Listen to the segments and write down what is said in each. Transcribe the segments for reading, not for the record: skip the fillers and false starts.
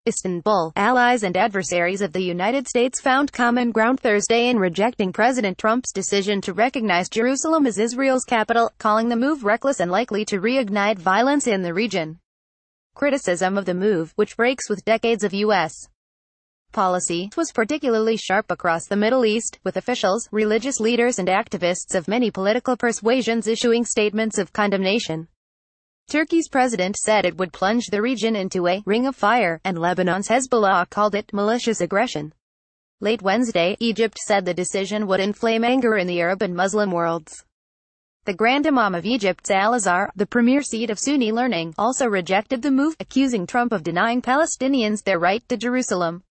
Istanbul. Allies and adversaries of the United States found common ground Thursday in rejecting President Trump's decision to recognize Jerusalem as Israel's capital, calling the move reckless and likely to reignite violence in the region. Criticism of the move, which breaks with decades of U.S. policy, was particularly sharp across the Middle East, with officials, religious leaders and activists of many political persuasions issuing statements of condemnation. Turkey's president said it would plunge the region into a ring of fire, and Lebanon's Hezbollah called it malicious aggression. Late Wednesday, Egypt said the decision would inflame anger in the Arab and Muslim worlds. The Grand Imam of Egypt, Al-Azhar, the premier seat of Sunni learning, also rejected the move, accusing Trump of denying Palestinians their right to Jerusalem.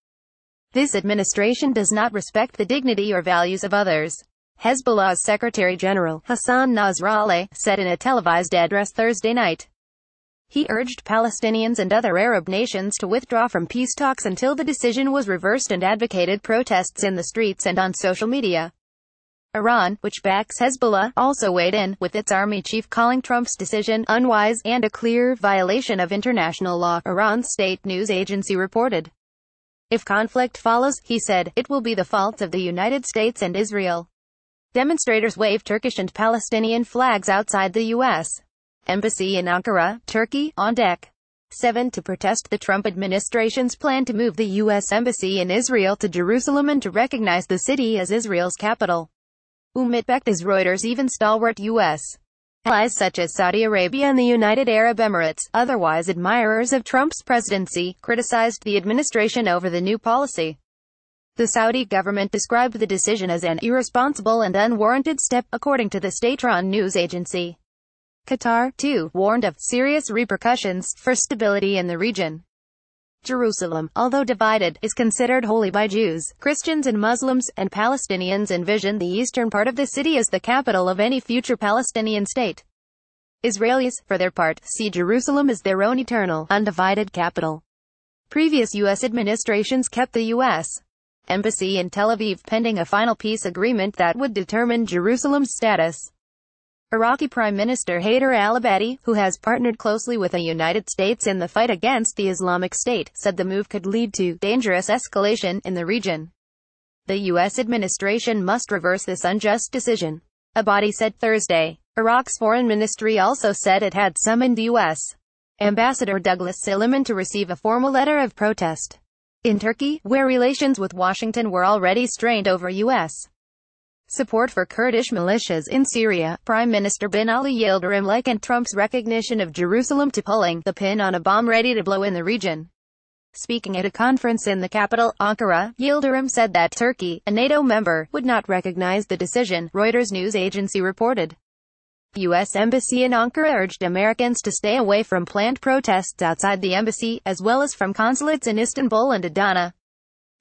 This administration does not respect the dignity or values of others, Hezbollah's Secretary General, Hassan Nasrallah, said in a televised address Thursday night. He urged Palestinians and other Arab nations to withdraw from peace talks until the decision was reversed and advocated protests in the streets and on social media. Iran, which backs Hezbollah, also weighed in, with its army chief calling Trump's decision unwise and a clear violation of international law, Iran's state news agency reported. If conflict follows, he said, it will be the fault of the United States and Israel. Demonstrators waved Turkish and Palestinian flags outside the U.S. Embassy in Ankara, Turkey, on deck 7 to protest the Trump administration's plan to move the U.S. Embassy in Israel to Jerusalem and to recognize the city as Israel's capital. As Reuters, even stalwart U.S. allies such as Saudi Arabia and the United Arab Emirates, otherwise admirers of Trump's presidency, criticized the administration over the new policy. The Saudi government described the decision as an irresponsible and unwarranted step, according to the state-run news agency. Qatar, too, warned of serious repercussions for stability in the region. Jerusalem, although divided, is considered holy by Jews, Christians and Muslims, and Palestinians envision the eastern part of the city as the capital of any future Palestinian state. Israelis, for their part, see Jerusalem as their own eternal, undivided capital. Previous U.S. administrations kept the U.S. Embassy in Tel Aviv pending a final peace agreement that would determine Jerusalem's status. Iraqi Prime Minister Haider al-Abadi, who has partnered closely with the United States in the fight against the Islamic State, said the move could lead to dangerous escalation in the region. The U.S. administration must reverse this unjust decision, Abadi said Thursday. Iraq's foreign ministry also said it had summoned U.S. Ambassador Douglas Silliman to receive a formal letter of protest. In Turkey, where relations with Washington were already strained over U.S. support for Kurdish militias in Syria, Prime Minister Binali Yildirim likened Trump's recognition of Jerusalem to pulling the pin on a bomb ready to blow in the region. Speaking at a conference in the capital, Ankara, Yildirim said that Turkey, a NATO member, would not recognize the decision, Reuters news agency reported. The U.S. Embassy in Ankara urged Americans to stay away from planned protests outside the embassy, as well as from consulates in Istanbul and Adana.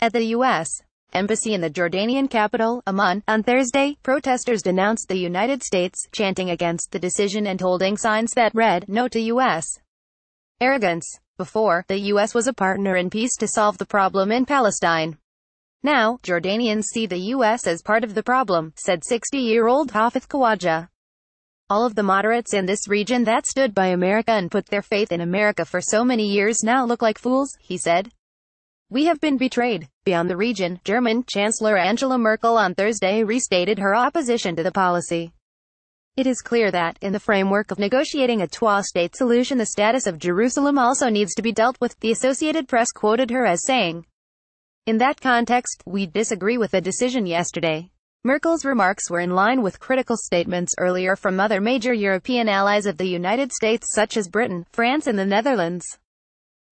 At the U.S. Embassy in the Jordanian capital, Amman, on Thursday, protesters denounced the United States, chanting against the decision and holding signs that read, "No to U.S. arrogance." Before, the U.S. was a partner in peace to solve the problem in Palestine. Now, Jordanians see the U.S. as part of the problem, said 60-year-old Hafez Khawaja. All of the moderates in this region that stood by America and put their faith in America for so many years now look like fools, he said. We have been betrayed. Beyond the region, German Chancellor Angela Merkel on Thursday restated her opposition to the policy. It is clear that, in the framework of negotiating a two-state solution, the status of Jerusalem also needs to be dealt with, the Associated Press quoted her as saying. In that context, we disagree with the decision yesterday. Merkel's remarks were in line with critical statements earlier from other major European allies of the United States such as Britain, France and the Netherlands.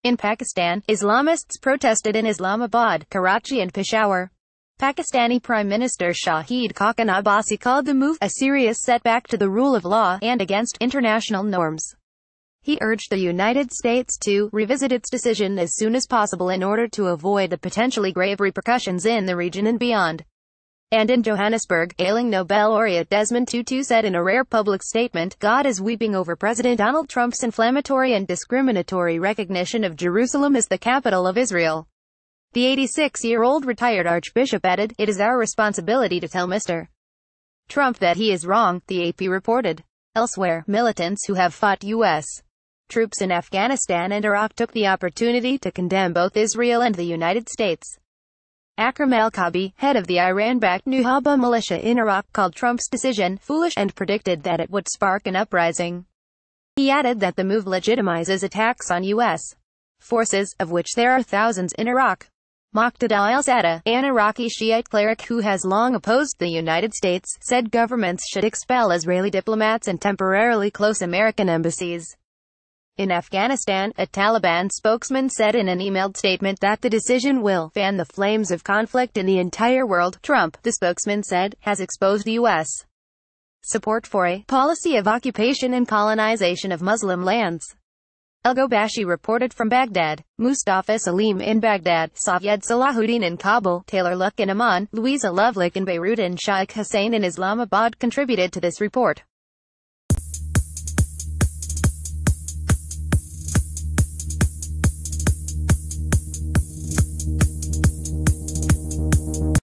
In Pakistan, Islamists protested in Islamabad, Karachi and Peshawar. Pakistani Prime Minister Shahid Khaqan Abbasi called the move a serious setback to the rule of law and against international norms. He urged the United States to revisit its decision as soon as possible in order to avoid the potentially grave repercussions in the region and beyond. And in Johannesburg, ailing Nobel laureate Desmond Tutu said in a rare public statement, God is weeping over President Donald Trump's inflammatory and discriminatory recognition of Jerusalem as the capital of Israel. The 86-year-old retired archbishop added, it is our responsibility to tell Mr. Trump that he is wrong, the AP reported. Elsewhere, militants who have fought U.S. Troops in Afghanistan and Iraq took the opportunity to condemn both Israel and the United States. Akram al-Kabi, head of the Iran-backed Nuhaba militia in Iraq, called Trump's decision foolish and predicted that it would spark an uprising. He added that the move legitimizes attacks on U.S. forces, of which there are thousands in Iraq. Muqtada al-Sadeh, an Iraqi Shiite cleric who has long opposed the United States, said governments should expel Israeli diplomats and temporarily close American embassies. In Afghanistan, a Taliban spokesman said in an emailed statement that the decision will fan the flames of conflict in the entire world. Trump, the spokesman said, has exposed U.S. support for a policy of occupation and colonization of Muslim lands. El-Ghobashi reported from Baghdad. Mustafa Salim in Baghdad, Sayed Salahuddin in Kabul, Taylor Luck in Amman, Louisa Lovelock in Beirut and Shaikh Hussein in Islamabad contributed to this report.